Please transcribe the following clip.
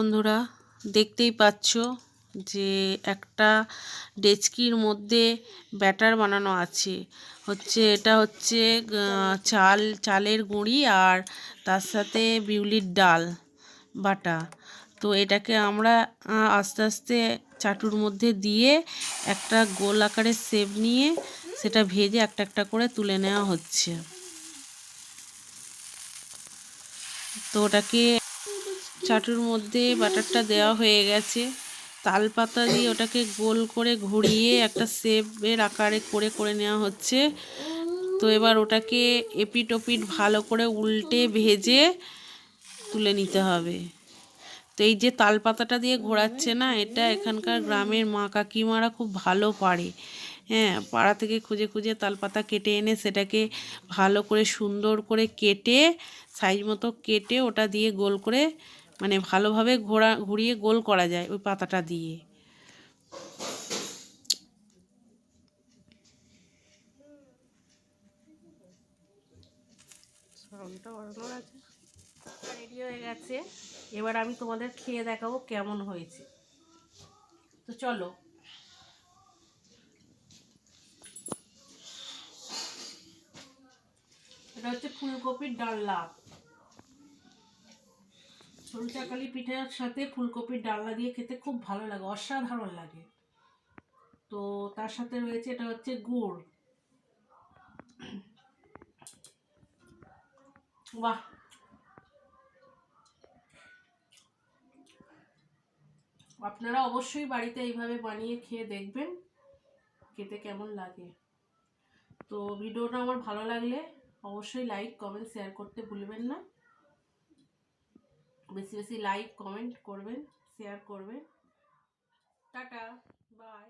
বন্ধুরা, দেখতেই পাচ্ছ যে একটা ডেচকির মধ্যে ব্যাটার বানানো আছে। এটা হচ্ছে চালের গুঁড়ি আর তার সাথে বিউলির ডাল বাটা। তো এটাকে আমরা আস্তে আস্তে চাটুর মধ্যে দিয়ে একটা গোল আকারের শেপ নিয়ে সেটা ভেজে একটা একটা করে তুলে নেওয়া হচ্ছে। তো ওটাকে চাটুর মধ্যে বাটারটা দেওয়া হয়ে গেছে, তাল পাতা দিয়ে ওটাকে গোল করে ঘুরিয়ে একটা শেপের আকারে করে নেওয়া হচ্ছে। তো এবার ওটাকে এপিট ওপিট ভালো করে উল্টে ভেজে তুলে নিতে হবে। তো এই যে তাল পাতাটা দিয়ে ঘোরাচ্ছে না, এটা এখানকার গ্রামের মা কাকিমারা খুব ভালো পারে। হ্যাঁ, পাড়া থেকে খুঁজে খুঁজে তাল পাতা কেটে এনে সেটাকে ভালো করে সুন্দর করে কেটে সাইজ মতো কেটে ওটা দিয়ে গোল করে মানে ভালোভাবে ঘুরিয়ে গোল করা যায় ওই পাতাটা দিয়ে। রেডি হয়ে গেছে, এবার আমি তোমাদের খেয়ে দেখাবো কেমন হয়েছে। তো চলো। এটা হচ্ছে ফুলকপির ডালনা। সরু চাকালি পিঠার সাথে ফুলকপির ডালনা দিয়ে খেতে খুব ভালো লাগে, অসাধারণ লাগে। তো তার সাথে রয়েছে এটা হচ্ছে গুড়। বাহ, আপনারা অবশ্যই বাড়িতে এইভাবে বানিয়ে খেয়ে দেখবেন খেতে কেমন লাগে। তো ভিডিওটা আমার ভালো লাগলে অবশ্যই লাইক কমেন্ট শেয়ার করতে ভুলবেন না। বেশি বেশি লাইক কমেন্ট করবেন, শেয়ার করবেন। Ta-ta, by.